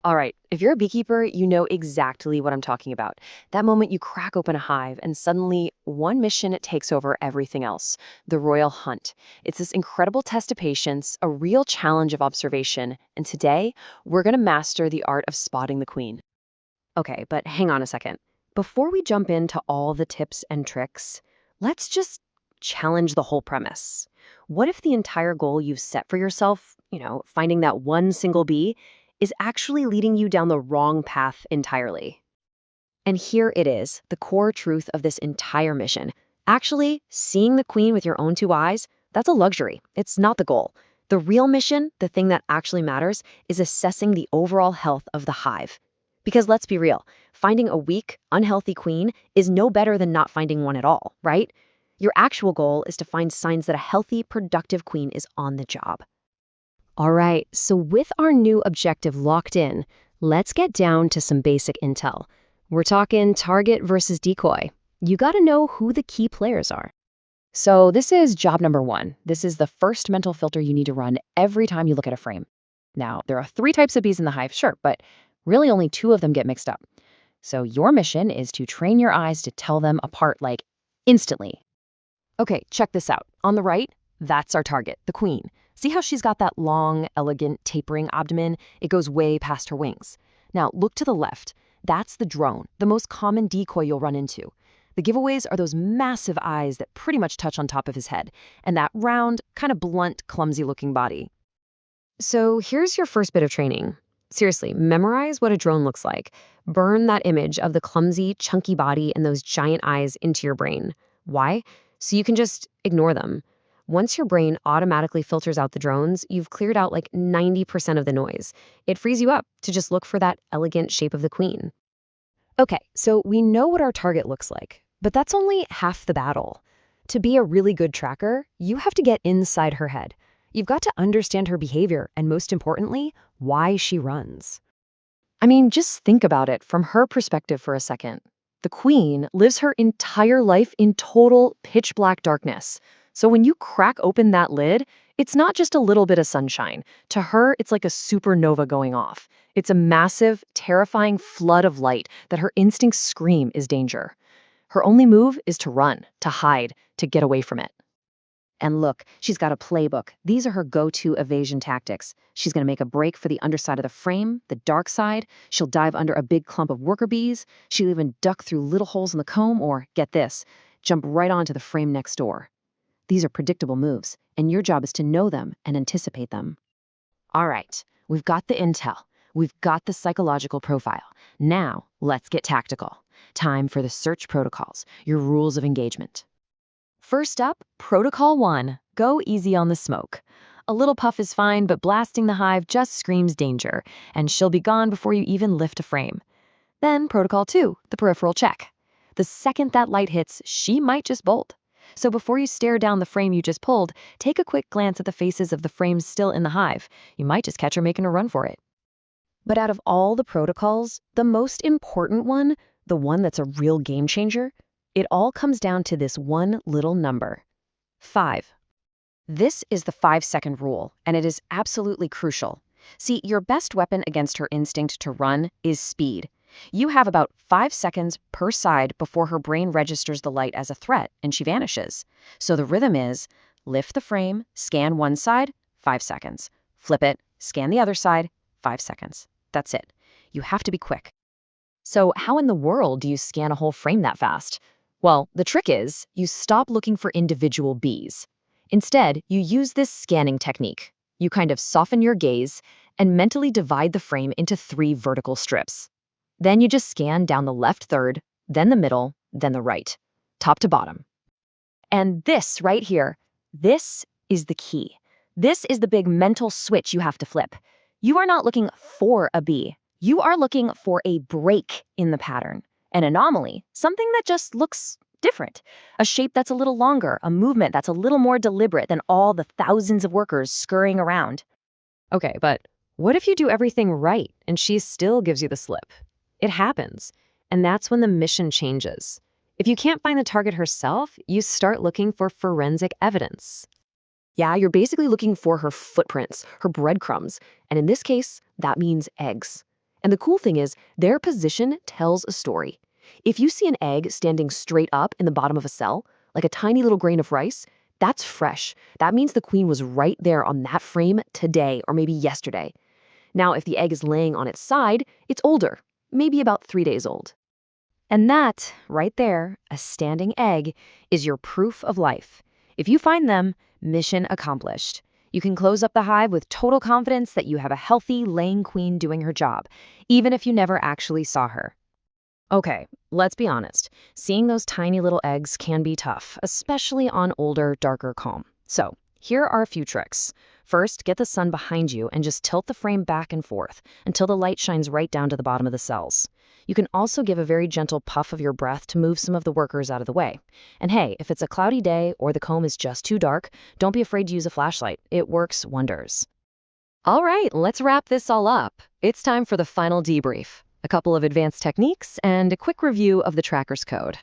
All right, if you're a beekeeper, you know exactly what I'm talking about. That moment you crack open a hive and suddenly one mission takes over everything else, the royal hunt. It's this incredible test of patience, a real challenge of observation, and today we're going to master the art of spotting the queen. Okay, but hang on a second. Before we jump into all the tips and tricks, let's just challenge the whole premise. What if the entire goal you've set for yourself, finding that one single bee, is actually leading you down the wrong path entirely? And here it is, the core truth of this entire mission. Actually, seeing the queen with your own two eyes, that's a luxury. It's not the goal. The real mission, the thing that actually matters, is assessing the overall health of the hive. Because let's be real, finding a weak, unhealthy queen is no better than not finding one at all, right? Your actual goal is to find signs that a healthy, productive queen is on the job. All right, so with our new objective locked in, let's get down to some basic intel. We're talking target versus decoy. You gotta know who the key players are. So this is job number one. This is the first mental filter you need to run every time you look at a frame. Now, there are three types of bees in the hive, sure, but really only two of them get mixed up. So your mission is to train your eyes to tell them apart like instantly. Okay, check this out. On the right, that's our target, the queen. See how she's got that long, elegant, tapering abdomen? It goes way past her wings. Now, look to the left. That's the drone, the most common decoy you'll run into. The giveaways are those massive eyes that pretty much touch on top of his head, and that round, kind of blunt, clumsy-looking body. So here's your first bit of training. Seriously, memorize what a drone looks like. Burn that image of the clumsy, chunky body and those giant eyes into your brain. Why? So you can just ignore them. Once your brain automatically filters out the drones, you've cleared out like 90% of the noise. It frees you up to just look for that elegant shape of the queen. Okay, so we know what our target looks like, but that's only half the battle. To be a really good tracker, you have to get inside her head. You've got to understand her behavior and, most importantly, why she runs. I mean, just think about it from her perspective for a second. The queen lives her entire life in total pitch black darkness. So when you crack open that lid, it's not just a little bit of sunshine. To her, it's like a supernova going off. It's a massive, terrifying flood of light that her instincts scream is danger. Her only move is to run, to hide, to get away from it. And look, she's got a playbook. These are her go-to evasion tactics. She's going to make a break for the underside of the frame, the dark side. She'll dive under a big clump of worker bees. She'll even duck through little holes in the comb or, get this, jump right onto the frame next door. These are predictable moves, and your job is to know them and anticipate them. All right, we've got the intel. We've got the psychological profile. Now, let's get tactical. Time for the search protocols, your rules of engagement. First up, Protocol 1, go easy on the smoke. A little puff is fine, but blasting the hive just screams danger, and she'll be gone before you even lift a frame. Then Protocol 2, the peripheral check. The second that light hits, she might just bolt. So before you stare down the frame you just pulled, take a quick glance at the faces of the frames still in the hive. You might just catch her making a run for it. But out of all the protocols, the most important one, the one that's a real game changer, it all comes down to this one little number: 5. This is the 5-second rule, and it is absolutely crucial. See, your best weapon against her instinct to run is speed. You have about 5 seconds per side before her brain registers the light as a threat, and she vanishes. So the rhythm is lift the frame, scan one side, 5 seconds. Flip it, scan the other side, 5 seconds. That's it. You have to be quick. So how in the world do you scan a whole frame that fast? Well, the trick is you stop looking for individual bees. Instead, you use this scanning technique. You kind of soften your gaze and mentally divide the frame into 3 vertical strips. Then you just scan down the left third, then the middle, then the right, top to bottom. And this right here, this is the key. This is the big mental switch you have to flip. You are not looking for a bee. You are looking for a break in the pattern, an anomaly, something that just looks different, a shape that's a little longer, a movement that's a little more deliberate than all the thousands of workers scurrying around. Okay, but what if you do everything right and she still gives you the slip? It happens, and that's when the mission changes. If you can't find the target herself, you start looking for forensic evidence. Yeah, you're basically looking for her footprints, her breadcrumbs, and in this case, that means eggs. And the cool thing is, their position tells a story. If you see an egg standing straight up in the bottom of a cell, like a tiny little grain of rice, that's fresh. That means the queen was right there on that frame today or maybe yesterday. Now, if the egg is laying on its side, it's older, maybe about 3 days old. And that, right there, a standing egg, is your proof of life. If you find them, mission accomplished. You can close up the hive with total confidence that you have a healthy, laying queen doing her job, even if you never actually saw her. Okay, let's be honest. Seeing those tiny little eggs can be tough, especially on older, darker comb. So, here are a few tricks. First, get the sun behind you and just tilt the frame back and forth until the light shines right down to the bottom of the cells. You can also give a very gentle puff of your breath to move some of the workers out of the way. And hey, if it's a cloudy day or the comb is just too dark, don't be afraid to use a flashlight. It works wonders. All right, let's wrap this all up. It's time for the final debrief. A couple of advanced techniques and a quick review of the tracker's code.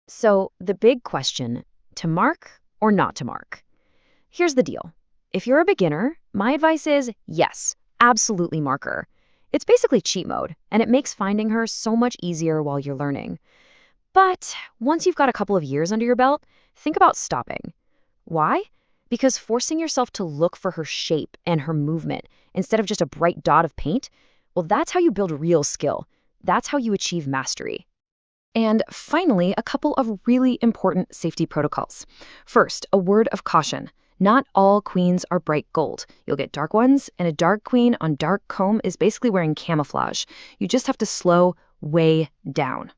So, the big question, to mark or not to mark? Here's the deal. If you're a beginner, my advice is yes, absolutely mark her. It's basically cheat mode, and it makes finding her so much easier while you're learning. But once you've got a couple of years under your belt, think about stopping. Why? Because forcing yourself to look for her shape and her movement instead of just a bright dot of paint, well, that's how you build real skill. That's how you achieve mastery. And finally, a couple of really important safety protocols. First, a word of caution. Not all queens are bright gold. You'll get dark ones, and a dark queen on dark comb is basically wearing camouflage. You just have to slow way down.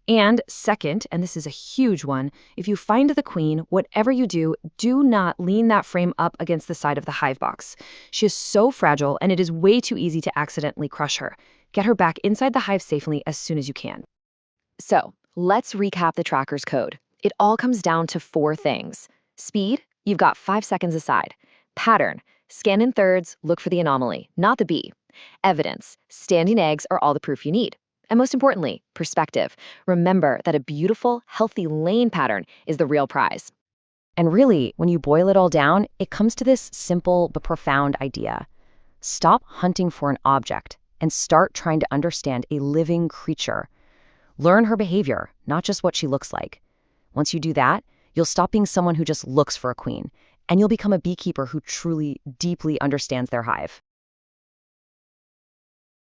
And second, and this is a huge one, if you find the queen, whatever you do, do not lean that frame up against the side of the hive box. She is so fragile, and it is way too easy to accidentally crush her. Get her back inside the hive safely as soon as you can. So, let's recap the tracker's code. It all comes down to 4 things. Speed, you've got 5 seconds aside. Pattern, scan in thirds, look for the anomaly, not the bee. Evidence, standing eggs are all the proof you need. And most importantly, perspective. Remember that a beautiful, healthy lane pattern is the real prize. And really, when you boil it all down, it comes to this simple but profound idea. Stop hunting for an object and start trying to understand a living creature. Learn her behavior, not just what she looks like. Once you do that, you'll stop being someone who just looks for a queen, and you'll become a beekeeper who truly, deeply understands their hive.